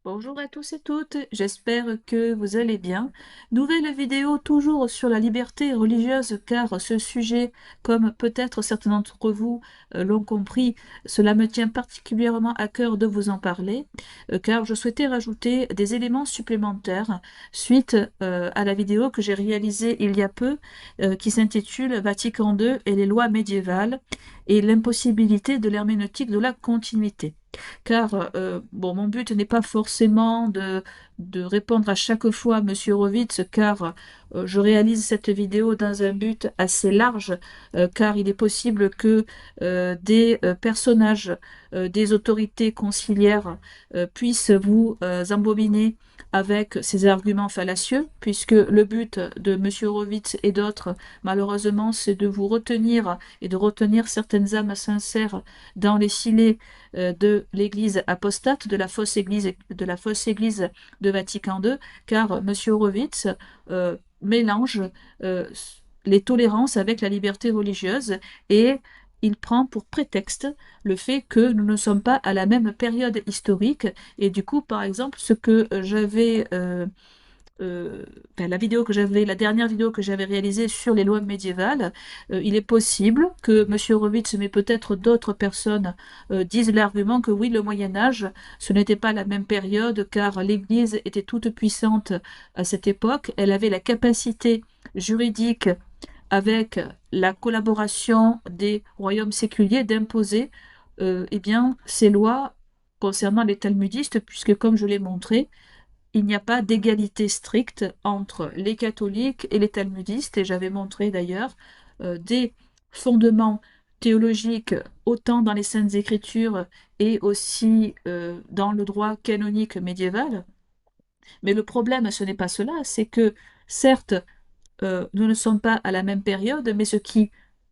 Bonjour à tous et toutes, j'espère que vous allez bien. Nouvelle vidéo toujours sur la liberté religieuse car ce sujet, comme peut-être certains d'entre vous l'ont compris, cela me tient particulièrement à cœur de vous en parler car je souhaitais rajouter des éléments supplémentaires suite à la vidéo que j'ai réalisée il y a peu qui s'intitule Vatican II et les lois médiévales et l'impossibilité de l'herméneutique de la continuité. Car bon, mon but n'est pas forcément de répondre à chaque fois à Monsieur Horowitz, car je réalise cette vidéo dans un but assez large, car il est possible que des personnages, des autorités conciliaires puissent vous embobiner avec ces arguments fallacieux, puisque le but de Monsieur Horowitz et d'autres, malheureusement, c'est de vous retenir et de retenir certaines âmes sincères dans les filets de l'Église apostate, de la fausse Église de Vatican II, car M. Horowitz mélange euh, les tolérances avec la liberté religieuse et il prend pour prétexte le fait que nous ne sommes pas à la même période historique et du coup, par exemple, ce que j'avais enfin, la dernière vidéo que j'avais réalisée sur les lois médiévales, il est possible que Monsieur Horowitz, mais peut-être d'autres personnes, disent l'argument que oui, le Moyen Âge, ce n'était pas la même période, car l'Église était toute puissante à cette époque. Elle avait la capacité juridique, avec la collaboration des royaumes séculiers, d'imposer eh bien, ces lois concernant les talmudistes, puisque, comme je l'ai montré, il n'y a pas d'égalité stricte entre les catholiques et les talmudistes, et j'avais montré d'ailleurs des fondements théologiques autant dans les Saintes Écritures et aussi dans le droit canonique médiéval. Mais le problème, ce n'est pas cela, c'est que certes, nous ne sommes pas à la même période, mais ce qui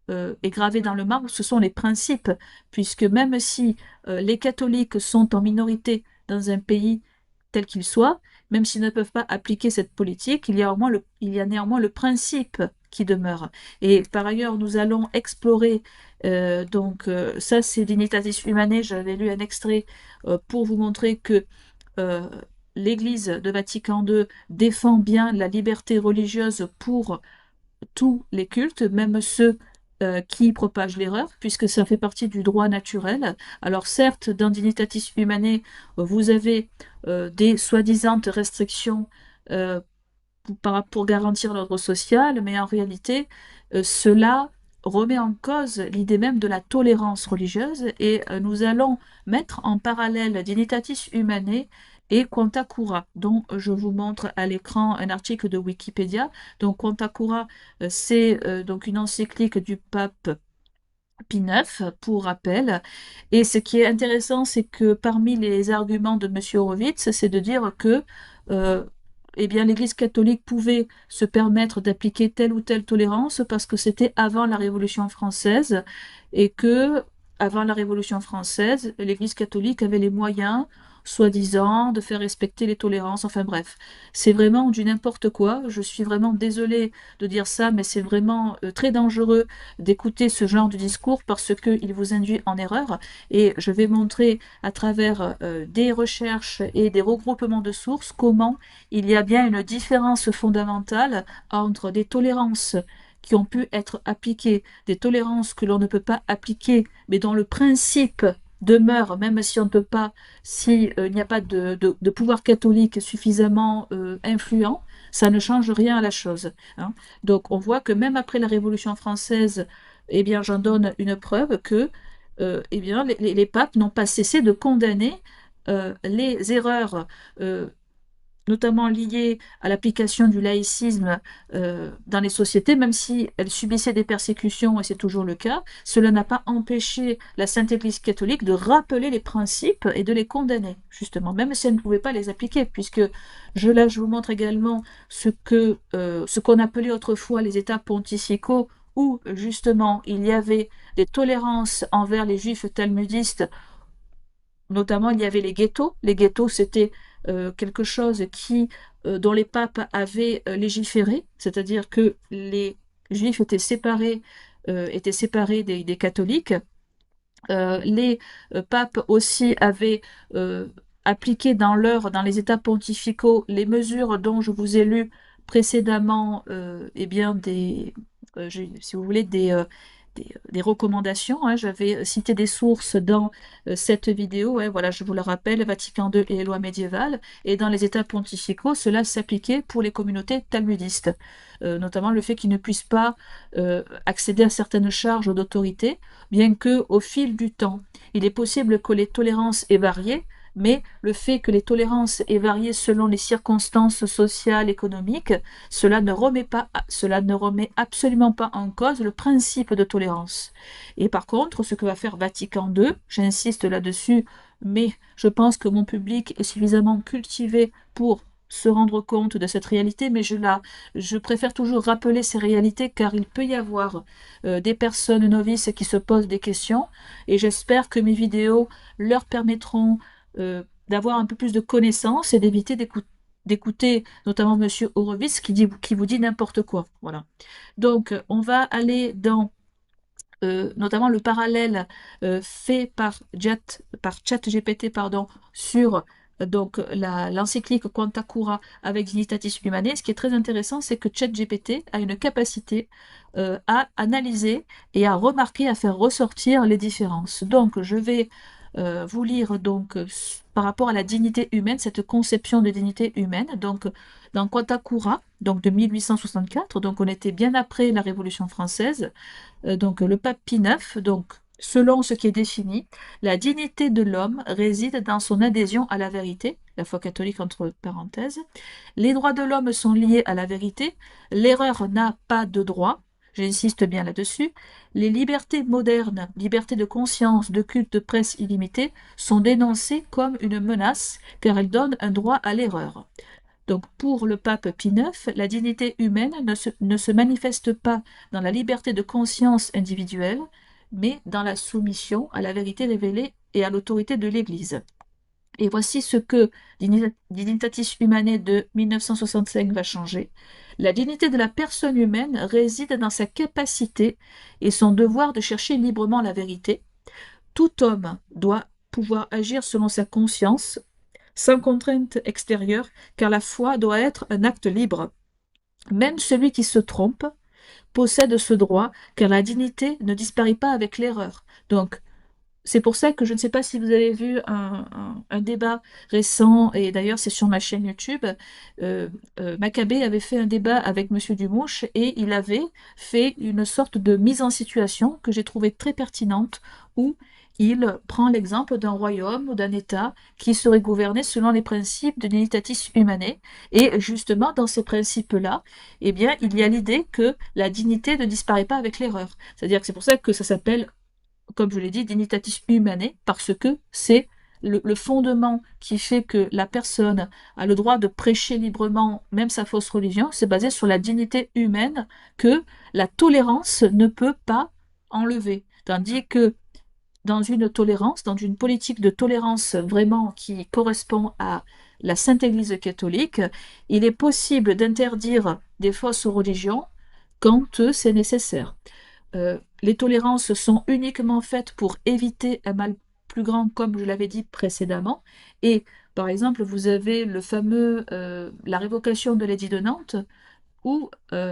est gravé dans le marbre, ce sont les principes, puisque même si les catholiques sont en minorité dans un pays tel qu'il soit, même s'ils ne peuvent pas appliquer cette politique, il y a néanmoins le principe qui demeure. Et par ailleurs, nous allons explorer, ça c'est Dignitatis Humanae, j'avais lu un extrait pour vous montrer que euh, l'Église de Vatican II défend bien la liberté religieuse pour tous les cultes, même ceux qui propagent l'erreur, puisque ça fait partie du droit naturel. Alors certes, dans Dignitatis Humanae, vous avez des soi-disant restrictions euh, pour garantir l'ordre social, mais en réalité, cela remet en cause l'idée même de la tolérance religieuse et nous allons mettre en parallèle Dignitatis Humanae et Quanta Cura, dont je vous montre à l'écran un article de Wikipédia. Donc Quanta Cura, c'est donc une encyclique du pape Pie IX, pour rappel. Et ce qui est intéressant, c'est que parmi les arguments de M. Horowitz, c'est de dire que euh, eh bien, l'Église catholique pouvait se permettre d'appliquer telle ou telle tolérance parce que c'était avant la Révolution française et que, avant la Révolution française, l'Église catholique avait les moyens, soi-disant, de faire respecter les tolérances. Enfin bref, c'est vraiment du n'importe quoi. Je suis vraiment désolée de dire ça, mais c'est vraiment très dangereux d'écouter ce genre de discours parce qu'il vous induit en erreur. Et je vais montrer à travers des recherches et des regroupements de sources comment il y a bien une différence fondamentale entre des tolérances qui ont pu être appliquées, des tolérances que l'on ne peut pas appliquer, mais dont le principe demeure, même si on ne peut pas, si il n'y a pas de pouvoir catholique suffisamment influent, ça ne change rien à la chose, hein. Donc on voit que même après la Révolution française, eh bien j'en donne une preuve que eh bien, les papes n'ont pas cessé de condamner les erreurs notamment liées à l'application du laïcisme dans les sociétés, même si elles subissaient des persécutions, et c'est toujours le cas, cela n'a pas empêché la Sainte Église catholique de rappeler les principes et de les condamner, justement, même si elle ne pouvait pas les appliquer, puisque je vous montre également ce qu'on appelait autrefois les États pontificaux, où justement il y avait des tolérances envers les juifs talmudistes. Notamment, il y avait les ghettos. Les ghettos, c'était quelque chose dont les papes avaient légiféré, c'est-à-dire que les juifs étaient séparés des catholiques. Les papes aussi avaient appliquer dans les États pontificaux les mesures dont je vous ai lu précédemment, eh bien si vous voulez, des recommandations, hein. J'avais cité des sources dans cette vidéo, hein, voilà, je vous le rappelle, Vatican II et les lois médiévales, et dans les États pontificaux, cela s'appliquait pour les communautés talmudistes, notamment le fait qu'ils ne puissent pas accéder à certaines charges d'autorité, bien que au fil du temps, il est possible que les tolérances aient varié, mais le fait que les tolérances aient varié selon les circonstances sociales, économiques, cela ne remet absolument pas en cause le principe de tolérance. Et par contre, ce que va faire Vatican II, j'insiste là-dessus, mais je pense que mon public est suffisamment cultivé pour se rendre compte de cette réalité, mais je préfère toujours rappeler ces réalités car il peut y avoir des personnes novices qui se posent des questions et j'espère que mes vidéos leur permettront d'avoir un peu plus de connaissances et d'éviter d'écouter notamment Monsieur Horowitz qui vous dit n'importe quoi. Voilà. Donc, on va aller dans notamment le parallèle fait par ChatGPT pardon, sur donc l'encyclique Quanta Cura avec Dignitatis Humanae. Ce qui est très intéressant, c'est que ChatGPT a une capacité à analyser et à remarquer, à faire ressortir les différences. Donc, je vais vous lire donc par rapport à la dignité humaine, cette conception de dignité humaine. Donc, dans Quanta Cura, donc de 1864, donc on était bien après la Révolution française. Donc le pape Pie IX, donc selon ce qui est défini, la dignité de l'homme réside dans son adhésion à la vérité, la foi catholique entre parenthèses. Les droits de l'homme sont liés à la vérité, l'erreur n'a pas de droit, j'insiste bien là-dessus. Les libertés modernes, liberté de conscience, de culte, de presse illimitée, sont dénoncées comme une menace car elles donnent un droit à l'erreur. Donc pour le pape Pie IX, la dignité humaine ne se manifeste pas dans la liberté de conscience individuelle, mais dans la soumission à la vérité révélée et à l'autorité de l'Église. Et voici ce que Dignitatis Humanae de 1965 va changer. La dignité de la personne humaine réside dans sa capacité et son devoir de chercher librement la vérité. Tout homme doit pouvoir agir selon sa conscience, sans contrainte extérieure, car la foi doit être un acte libre. Même celui qui se trompe possède ce droit, car la dignité ne disparaît pas avec l'erreur. Donc, c'est pour ça que je ne sais pas si vous avez vu un débat récent, et d'ailleurs c'est sur ma chaîne YouTube, Maccabée avait fait un débat avec Monsieur Dumouche et il avait fait une sorte de mise en situation que j'ai trouvée très pertinente, où il prend l'exemple d'un royaume ou d'un État qui serait gouverné selon les principes de Dignitatis Humanae, et justement dans ces principes-là, eh bien, il y a l'idée que la dignité ne disparaît pas avec l'erreur. C'est-à-dire que c'est pour ça que ça s'appelle, comme je l'ai dit, Dignitatis Humanae, parce que c'est le fondement qui fait que la personne a le droit de prêcher librement, même sa fausse religion, c'est basé sur la dignité humaine que la tolérance ne peut pas enlever. Tandis que dans une tolérance, dans une politique de tolérance vraiment qui correspond à la Sainte Église catholique, il est possible d'interdire des fausses religions quand c'est nécessaire. Les tolérances sont uniquement faites pour éviter un mal plus grand, comme je l'avais dit précédemment. Et par exemple, vous avez le fameux la révocation de l'édit de Nantes, où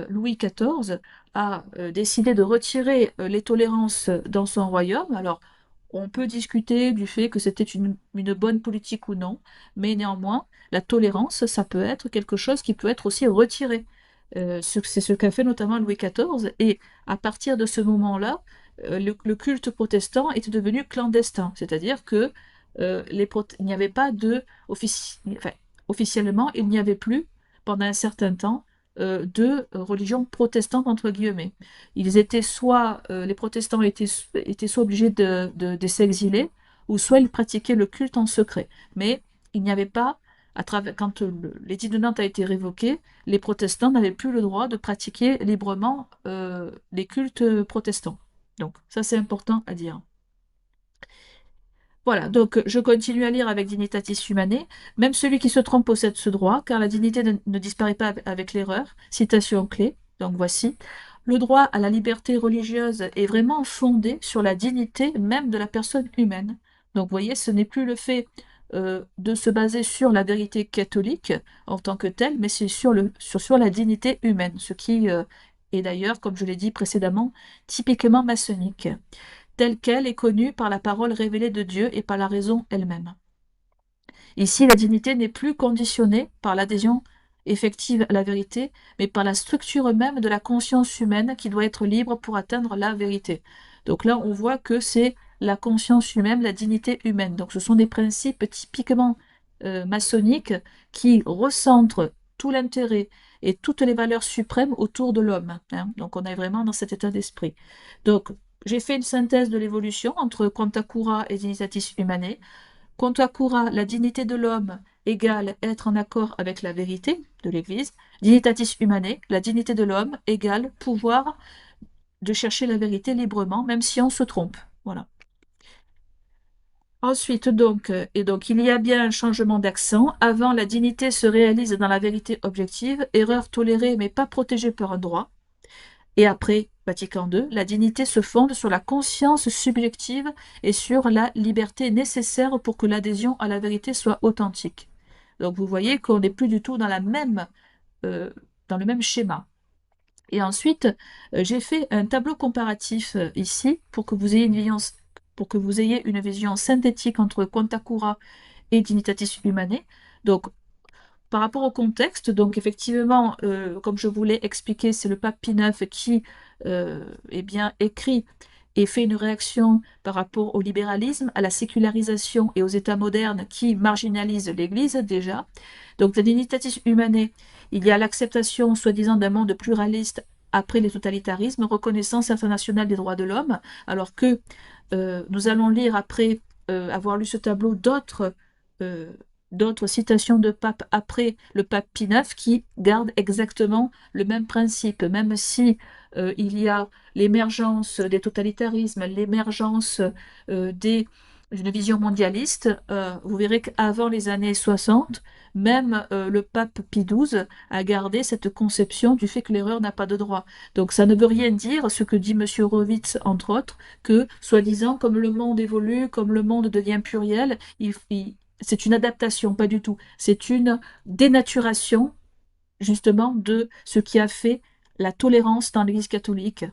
Louis XIV a décidé de retirer les tolérances dans son royaume. Alors, on peut discuter du fait que c'était une bonne politique ou non, mais néanmoins, la tolérance, ça peut être quelque chose qui peut être aussi retiré. C'est ce qu'a fait notamment Louis XIV, et à partir de ce moment-là, le culte protestant était devenu clandestin, c'est-à-dire que il n'y avait pas enfin, officiellement, il n'y avait plus, pendant un certain temps, de religion protestante, entre guillemets. Les protestants étaient soit obligés de s'exiler, ou soit ils pratiquaient le culte en secret. Mais il n'y avait pas, quand l'édit de Nantes a été révoqué, les protestants n'avaient plus le droit de pratiquer librement les cultes protestants. Donc ça c'est important à dire. Voilà, donc je continue à lire avec Dignitatis Humanae. Même celui qui se trompe possède ce droit, car la dignité ne disparaît pas avec l'erreur. Citation clé, donc voici. Le droit à la liberté religieuse est vraiment fondé sur la dignité même de la personne humaine. Donc vous voyez, ce n'est plus le fait de se baser sur la vérité catholique en tant que telle, mais c'est sur la dignité humaine, ce qui est d'ailleurs, comme je l'ai dit précédemment, typiquement maçonnique, telle qu'elle est connue par la parole révélée de Dieu et par la raison elle-même. Ici, la dignité n'est plus conditionnée par l'adhésion effective à la vérité, mais par la structure même de la conscience humaine qui doit être libre pour atteindre la vérité. Donc là, on voit que c'est la conscience humaine, la dignité humaine. Donc ce sont des principes typiquement maçonniques qui recentrent tout l'intérêt et toutes les valeurs suprêmes autour de l'homme, hein. Donc on est vraiment dans cet état d'esprit. Donc j'ai fait une synthèse de l'évolution entre Quantakura et Dignitatis Humanae. Quantakura, la dignité de l'homme égale être en accord avec la vérité de l'Église. Dignitatis Humanae, la dignité de l'homme égale pouvoir de chercher la vérité librement, même si on se trompe. Voilà. Ensuite, donc, il y a bien un changement d'accent. Avant, la dignité se réalise dans la vérité objective, erreur tolérée mais pas protégée par un droit. Et après Vatican II, la dignité se fonde sur la conscience subjective et sur la liberté nécessaire pour que l'adhésion à la vérité soit authentique. Donc vous voyez qu'on n'est plus du tout euh, dans le même schéma. Et ensuite, j'ai fait un tableau comparatif ici pour que vous ayez une vision synthétique entre Quantakura et Dignitatis Humanae. Donc par rapport au contexte, donc effectivement, comme je vous l'ai expliqué, c'est le pape Pie IX qui eh bien, écrit et fait une réaction par rapport au libéralisme, à la sécularisation et aux États modernes qui marginalisent l'Église déjà. Donc, dans Dignitatis Humanae, il y a l'acceptation soi-disant d'un monde pluraliste après les totalitarismes, reconnaissance internationale des droits de l'homme, alors que nous allons lire après avoir lu ce tableau euh, d'autres citations de pape après le pape Pie IX qui gardent exactement le même principe, même si il y a l'émergence des totalitarismes, l'émergence d'une vision mondialiste. Vous verrez qu'avant les années 60, même le pape Pie XII a gardé cette conception du fait que l'erreur n'a pas de droit. Donc ça ne veut rien dire, ce que dit M. Horowitz, entre autres, que, soi-disant, comme le monde évolue, comme le monde devient pluriel, c'est une adaptation, pas du tout. C'est une dénaturation, justement, de ce qui a fait la tolérance dans l'Église catholique.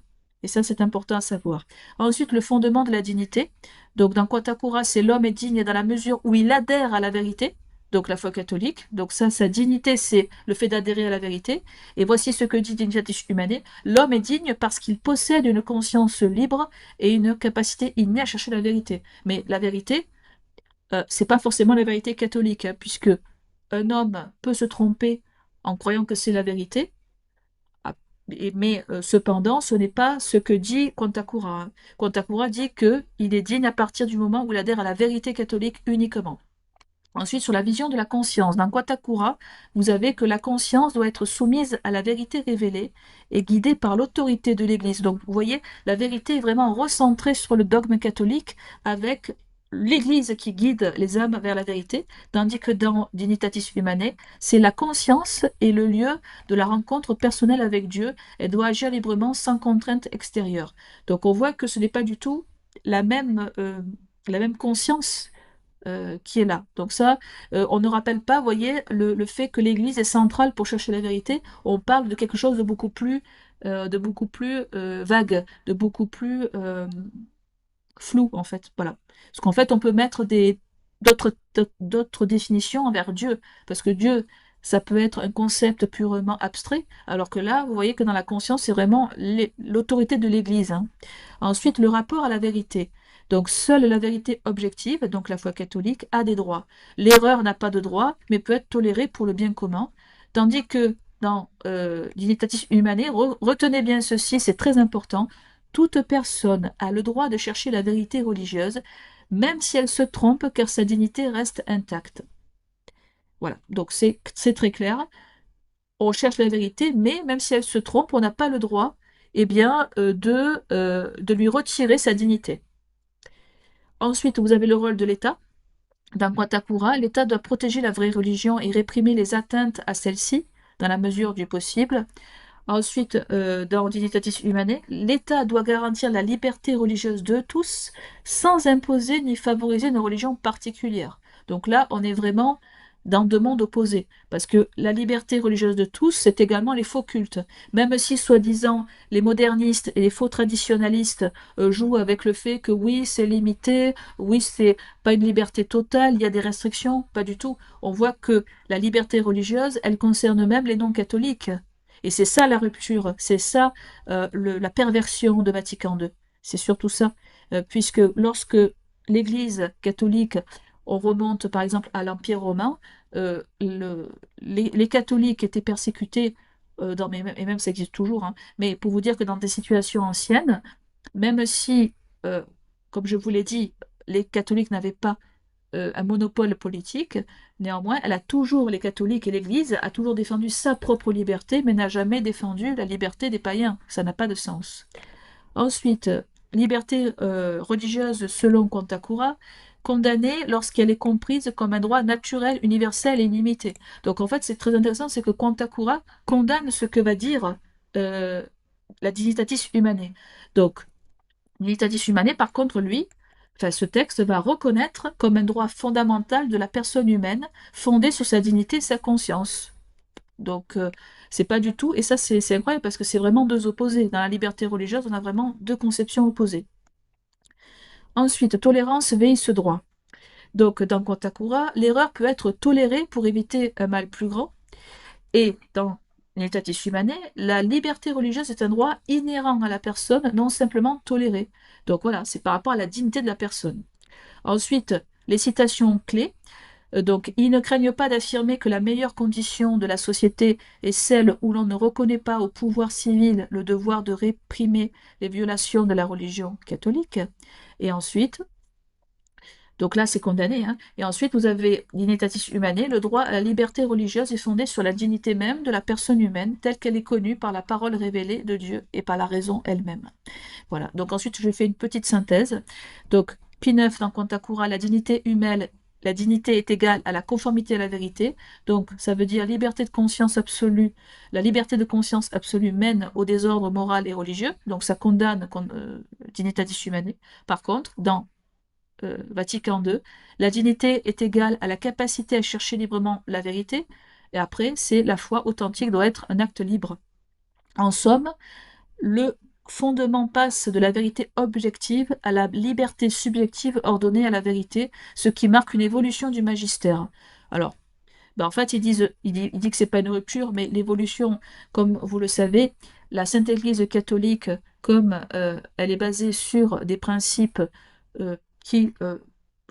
Et ça, c'est important à savoir. Ensuite, le fondement de la dignité. Donc, dans Quatakura, c'est l'homme est digne dans la mesure où il adhère à la vérité, donc la foi catholique. Donc ça, sa dignité, c'est le fait d'adhérer à la vérité. Et voici ce que dit Dignitatis Humanae. L'homme est digne parce qu'il possède une conscience libre et une capacité innée à chercher la vérité. Mais la vérité, c'est pas forcément la vérité catholique, hein, puisque un homme peut se tromper en croyant que c'est la vérité, ah, mais cependant, ce n'est pas ce que dit Quantakura, hein. Quantakura dit qu'il est digne à partir du moment où il adhère à la vérité catholique uniquement. Ensuite, sur la vision de la conscience. Dans Quatakura, vous avez que la conscience doit être soumise à la vérité révélée et guidée par l'autorité de l'Église. Donc, vous voyez, la vérité est vraiment recentrée sur le dogme catholique avec l'Église qui guide les âmes vers la vérité, tandis que dans Dignitatis Humanae, c'est la conscience et le lieu de la rencontre personnelle avec Dieu. Elle doit agir librement sans contrainte extérieure. Donc, on voit que ce n'est pas du tout la même conscience qui est là. Donc ça, on ne rappelle pas, vous voyez, le fait que l'Église est centrale pour chercher la vérité. On parle de quelque chose de beaucoup plus vague, de beaucoup plus flou, en fait. Voilà. Parce qu'en fait, on peut mettre d'autres définitions envers Dieu, parce que Dieu, ça peut être un concept purement abstrait, alors que là, vous voyez que dans la conscience, c'est vraiment l'autorité de l'Église, hein. Ensuite, le rapport à la vérité. Donc, seule la vérité objective, donc la foi catholique, a des droits. L'erreur n'a pas de droit, mais peut être tolérée pour le bien commun, tandis que dans Dignitatis Humanae, retenez bien ceci, c'est très important, toute personne a le droit de chercher la vérité religieuse, même si elle se trompe, car sa dignité reste intacte. Voilà, donc c'est très clair. On cherche la vérité, mais même si elle se trompe, on n'a pas le droit eh bien, de lui retirer sa dignité. Ensuite, vous avez le rôle de l'État. Dans Quatakura, l'État doit protéger la vraie religion et réprimer les atteintes à celle-ci, dans la mesure du possible. Ensuite, dans Dignitatis Humanae, l'État doit garantir la liberté religieuse de tous, sans imposer ni favoriser une religion particulière. Donc là, on est vraiment dans deux mondes opposés, parce que la liberté religieuse de tous, c'est également les faux cultes. Même si, soi-disant, les modernistes et les faux traditionalistes jouent avec le fait que oui, c'est limité, oui, c'est pas une liberté totale, il y a des restrictions, pas du tout. On voit que la liberté religieuse, elle concerne même les non-catholiques. Et c'est ça la rupture, c'est ça la perversion de Vatican II. C'est surtout ça. Puisque lorsque l'Église catholique, on remonte par exemple à l'Empire romain, les catholiques étaient persécutés, et même ça existe toujours, hein, mais pour vous dire que dans des situations anciennes, même si, euh, comme je vous l'ai dit, les catholiques n'avaient pas un monopole politique, néanmoins, les catholiques et l'Église a toujours défendu sa propre liberté, mais n'a jamais défendu la liberté des païens. Ça n'a pas de sens. Ensuite, liberté religieuse selon Contakura, condamnée lorsqu'elle est comprise comme un droit naturel, universel et illimité. Donc en fait, c'est très intéressant, c'est que Contakura condamne ce que va dire euh, la Dignitatis Humanae. Donc, Dignitatis Humanae, par contre, lui, enfin, ce texte va reconnaître comme un droit fondamental de la personne humaine, fondé sur sa dignité et sa conscience. Donc, c'est pas du tout, et ça c'est incroyable parce que c'est vraiment deux opposés. Dans la liberté religieuse, on a vraiment deux conceptions opposées. Ensuite, tolérance veille ce droit. Donc, dans Kotakura, l'erreur peut être tolérée pour éviter un mal plus grand, et dans L'Étatis Humanae, la liberté religieuse est un droit inhérent à la personne, non simplement toléré. Donc voilà, c'est par rapport à la dignité de la personne. Ensuite, les citations clés. Donc, ils ne craignent pas d'affirmer que la meilleure condition de la société est celle où l'on ne reconnaît pas au pouvoir civil le devoir de réprimer les violations de la religion catholique. Et ensuite, donc là, c'est condamné, hein. Et ensuite, vous avez l'initatis humanae, le droit à la liberté religieuse est fondé sur la dignité même de la personne humaine, telle qu'elle est connue par la parole révélée de Dieu et par la raison elle-même. Voilà. Donc ensuite, je fais une petite synthèse. Donc, P9 dans Contakura, la dignité est égale à la conformité à la vérité. Donc, ça veut dire liberté de conscience absolue. La liberté de conscience absolue mène au désordre moral et religieux. Donc, ça condamne Dignitatis Humanae. Par contre, dans Vatican II, la dignité est égale à la capacité à chercher librement la vérité. Et après, c'est la foi authentique doit être un acte libre. En somme, le fondement passe de la vérité objective à la liberté subjective ordonnée à la vérité, ce qui marque une évolution du magistère. Alors, en fait, il dit que c'est pas une rupture, mais l'évolution, comme vous le savez, la Sainte Église catholique, comme elle est basée sur des principes qui,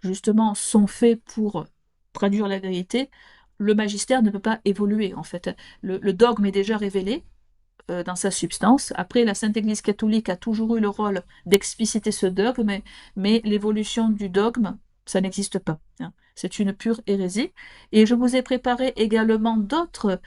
justement, sont faits pour traduire la vérité, le magistère ne peut pas évoluer, en fait. Le dogme est déjà révélé, dans sa substance. Après, la Sainte Église catholique a toujours eu le rôle d'expliciter ce dogme, mais l'évolution du dogme, ça n'existe pas, hein. C'est une pure hérésie. Et je vous ai préparé également d'autres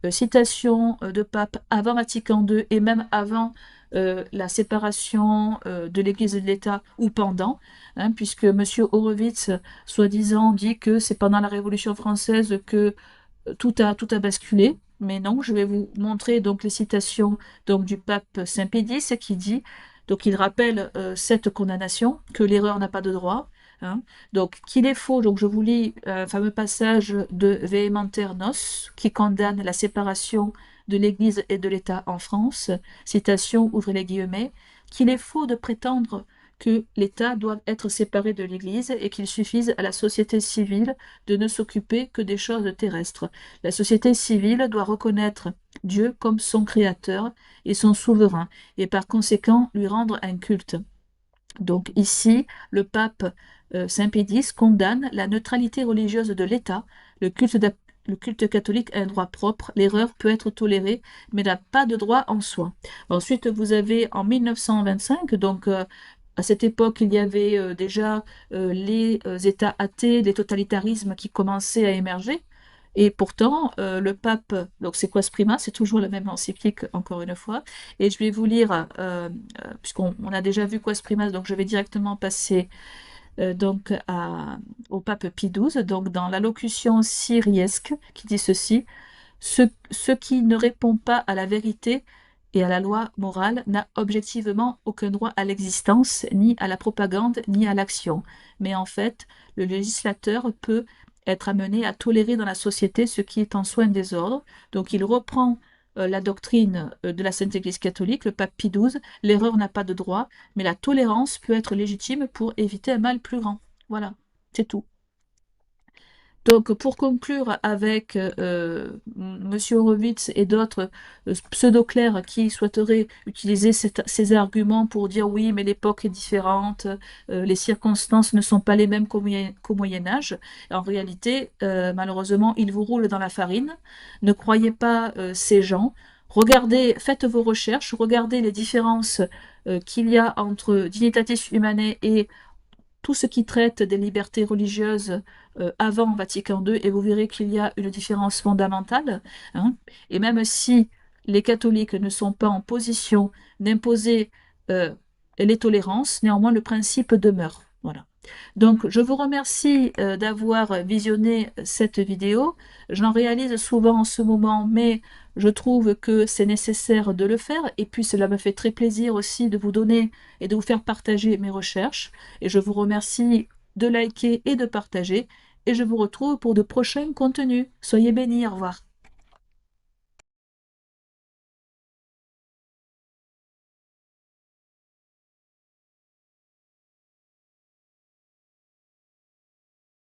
citations de papes avant Vatican II et même avant la séparation de l'Église et de l'État ou pendant, hein, puisque M. Horowitz, soi-disant, dit que c'est pendant la Révolution française que tout a basculé. Mais non, je vais vous montrer donc les citations donc du pape Saint Pédis qui dit, donc il rappelle cette condamnation, que l'erreur n'a pas de droit, hein. Donc qu'il est faux, donc je vous lis un fameux passage de Vehementer Nos qui condamne la séparation de l'Église et de l'État en France, citation, ouvrez les guillemets, qu'il est faux de prétendre que l'État doit être séparé de l'Église et qu'il suffise à la société civile de ne s'occuper que des choses terrestres. La société civile doit reconnaître Dieu comme son créateur et son souverain, et par conséquent lui rendre un culte. Donc ici, le pape Saint Pédis condamne la neutralité religieuse de l'État. Le culte catholique a un droit propre, l'erreur peut être tolérée, mais n'a pas de droit en soi. Ensuite, vous avez en 1925, donc à cette époque, il y avait déjà les États athées, les totalitarismes qui commençaient à émerger. Et pourtant, le pape, donc c'est Quas Prima, c'est toujours la même encyclique, encore une fois. Et je vais vous lire, puisqu'on a déjà vu Quas Primas, donc je vais directement passer donc au pape Pie XII, donc dans l'allocution syriesque, qui dit ceci: ce qui ne répond pas à la vérité et à la loi morale n'a objectivement aucun droit à l'existence, ni à la propagande, ni à l'action. Mais en fait, le législateur peut être amené à tolérer dans la société ce qui est en soi un désordre. Donc il reprend la doctrine de la Sainte Église catholique, le pape Pie XII, l'erreur n'a pas de droit, mais la tolérance peut être légitime pour éviter un mal plus grand. Voilà, c'est tout. Donc, pour conclure avec Monsieur Horowitz et d'autres pseudo-clercs qui souhaiteraient utiliser ces arguments pour dire oui, mais l'époque est différente, les circonstances ne sont pas les mêmes qu'au Moyen Âge, en réalité, malheureusement, ils vous roulent dans la farine. Ne croyez pas ces gens. Regardez, faites vos recherches, regardez les différences qu'il y a entre Dignitatis Humanae et tout ce qui traite des libertés religieuses avant Vatican II, et vous verrez qu'il y a une différence fondamentale, hein. Et même si les catholiques ne sont pas en position d'imposer euh, les tolérances, néanmoins le principe demeure. Voilà. Donc, je vous remercie d'avoir visionné cette vidéo. J'en réalise souvent en ce moment, mais je trouve que c'est nécessaire de le faire. Et puis, cela me fait très plaisir aussi de vous donner et de vous faire partager mes recherches. Et je vous remercie de liker et de partager. Et je vous retrouve pour de prochains contenus. Soyez bénis, au revoir.